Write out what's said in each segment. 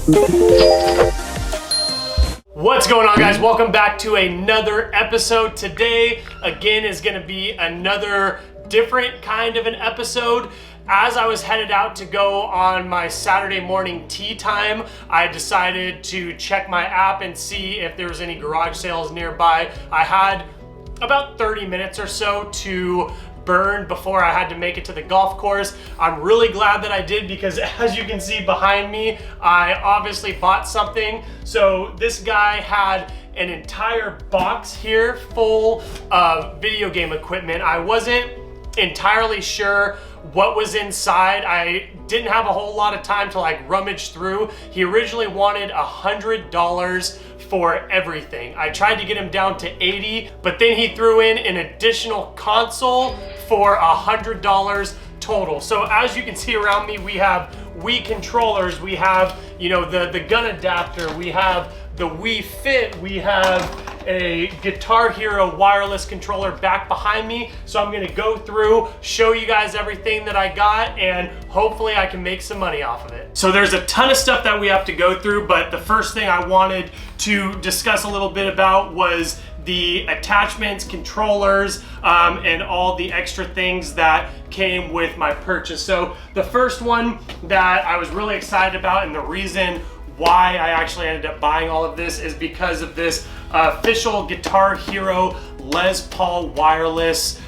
What's going on, guys? Welcome back to another episode. Today, again, is going to be another different kind of an episode. As I was headed out to go on my Saturday morning tea time, I decided to check my app and see if there was any garage sales nearby. I had about 30 minutes or so to burn before I had to make it to the golf course. I'm really glad that I did, because as you can see behind me, I obviously bought something. So this guy had an entire box here full of video game equipment. I wasn't entirely sure what was inside. I didn't have a whole lot of time to like rummage through. He originally wanted $100 for everything. I tried to get him down to 80, but then he threw in an additional console for $100 total. So as you can see around me, we have Wii controllers, we have, you know, the gun adapter, we have the Wii Fit, we have a Guitar Hero wireless controller back behind me. So I'm gonna go through, show you guys everything that I got, and hopefully I can make some money off of it. So there's a ton of stuff that we have to go through, but the first thing I wanted to discuss a little bit about was the attachments, controllers, and all the extra things that came with my purchase. So the first one that I was really excited about, and the reason why I actually ended up buying all of this, is because of this official Guitar Hero Les Paul wireless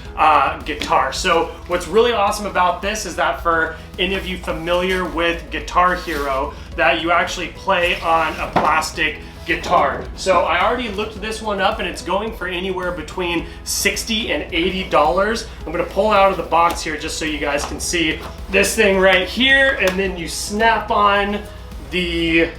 guitar. So what's really awesome about this is that for any of you familiar with Guitar Hero, that you actually play on a plastic guitar. So I already looked this one up, and it's going for anywhere between $60 and $80. I'm gonna pull it out of the box here just so you guys can see this thing right here, and then you snap on the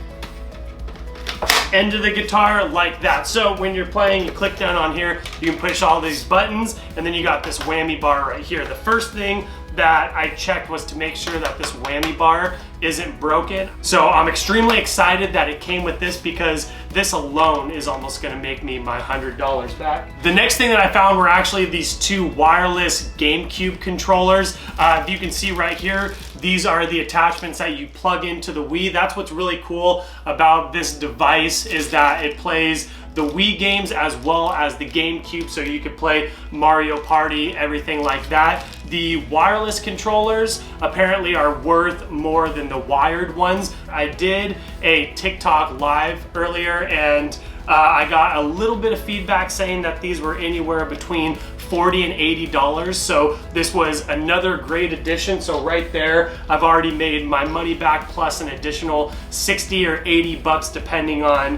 end of the guitar like that. So when you're playing, you click down on here, you can push all these buttons, and then you got this whammy bar right here. The first thing that I checked was to make sure that this whammy bar isn't broken. So I'm extremely excited that it came with this, because this alone is almost gonna make me my $100 back. The next thing that I found were actually these two wireless GameCube controllers. If you can see right here, these are the attachments that you plug into the Wii. That's what's really cool about this device, is that it plays the Wii games as well as the GameCube, so you could play Mario Party, everything like that. The wireless controllers apparently are worth more than the wired ones. I did a TikTok live earlier, and I got a little bit of feedback saying that these were anywhere between $40 and $80. So this was another great addition. So right there, I've already made my money back, plus an additional 60 or 80 bucks, depending on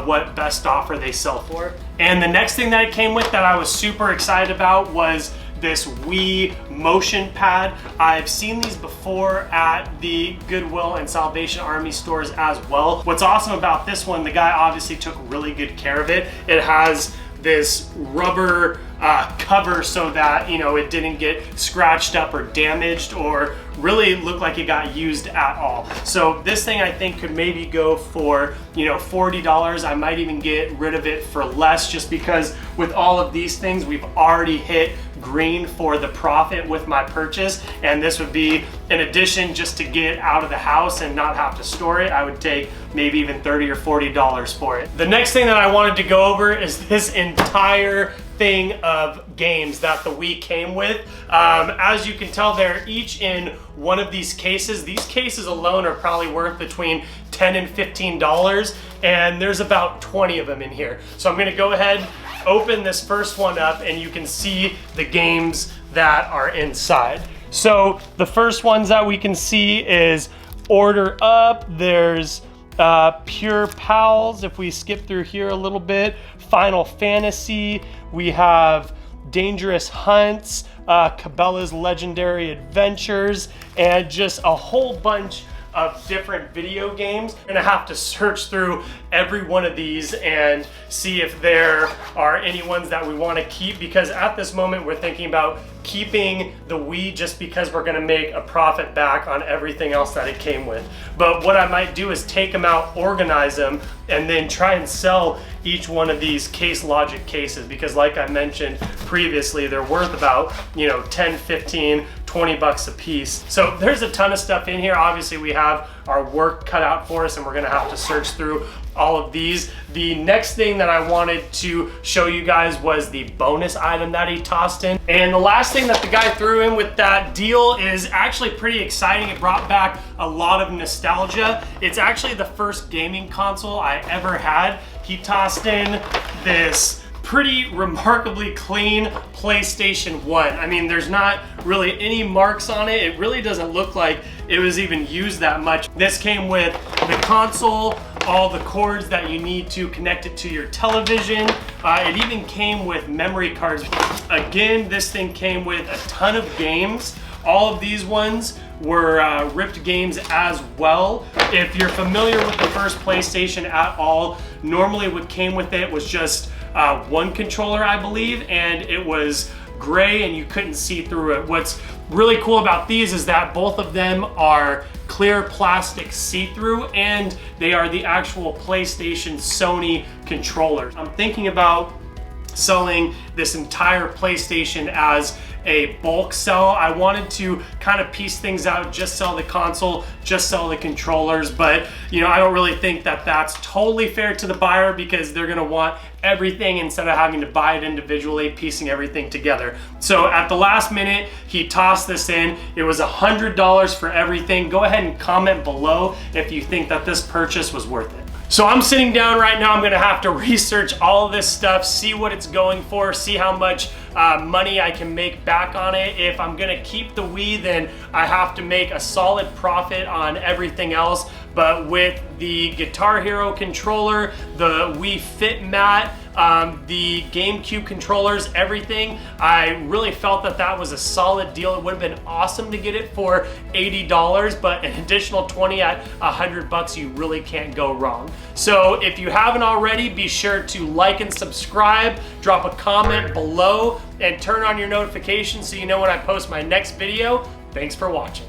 what best offer they sell for. And the next thing that it came with that I was super excited about was this Wii motion pad. I've seen these before at the Goodwill and Salvation Army stores as well. What's awesome about this one, the guy obviously took really good care of it. It has this rubber cover so that, you know, it didn't get scratched up or damaged or really look like it got used at all. So this thing I think could maybe go for, you know, $40. I might even get rid of it for less, just because with all of these things, we've already hit green for the profit with my purchase, and this would be an addition just to get out of the house and not have to store it. I would take maybe even $30 or $40 for it. The next thing that I wanted to go over is this entire thing of games that the Wii came with. As you can tell, they're each in one of these cases. These cases alone are probably worth between $10 and $15, and there's about 20 of them in here. So I'm gonna go ahead, open this first one up, and you can see the games that are inside. So the first ones that we can see is Order Up, there's Pure Pals, if we skip through here a little bit, Final Fantasy, we have Dangerous Hunts, Cabela's Legendary Adventures, and just a whole bunch of different video games. I'm gonna have to search through every one of these and see if there are any ones that we want to keep, because at this moment we're thinking about keeping the Wii just because we're gonna make a profit back on everything else that it came with. But what I might do is take them out, organize them, and then try and sell each one of these Case Logic cases, because like I mentioned previously, they're worth about, you know, 10, 15, 20 bucks a piece. So there's a ton of stuff in here. Obviously we have our work cut out for us and we're gonna have to search through all of these. The next thing that I wanted to show you guys was the bonus item that he tossed in. And the last thing that the guy threw in with that deal is actually pretty exciting. It brought back a lot of nostalgia. It's actually the first gaming console I ever had. He tossed in this pretty remarkably clean PlayStation 1. I mean, there's not really any marks on it. It really doesn't look like it was even used that much. This came with the console, all the cords that you need to connect it to your television. It even came with memory cards. Again, this thing came with a ton of games. All of these ones were ripped games as well. If you're familiar with the first PlayStation at all, normally what came with it was just one controller, I believe, and it was gray and you couldn't see through it. What's really cool about these is that both of them are clear plastic see-through and they are the actual PlayStation Sony controllers. I'm thinking about selling this entire PlayStation as a bulk sell. I wanted to kind of piece things out, just sell the console, just sell the controllers, but you know, I don't really think that that's totally fair to the buyer because they're gonna want everything instead of having to buy it individually, piecing everything together. So at the last minute, he tossed this in. It was $100 for everything. Go ahead and comment below if you think that this purchase was worth it. So I'm sitting down right now. I'm gonna have to research all of this stuff, see what it's going for, see how much money I can make back on it. If I'm gonna keep the Wii, then I have to make a solid profit on everything else. But with the Guitar Hero controller, the Wii Fit mat, the GameCube controllers, everything, I really felt that that was a solid deal. It would have been awesome to get it for $80, but an additional 20 at 100 bucks, you really can't go wrong. So if you haven't already, be sure to like and subscribe, drop a comment below, and turn on your notifications so you know when I post my next video. Thanks for watching.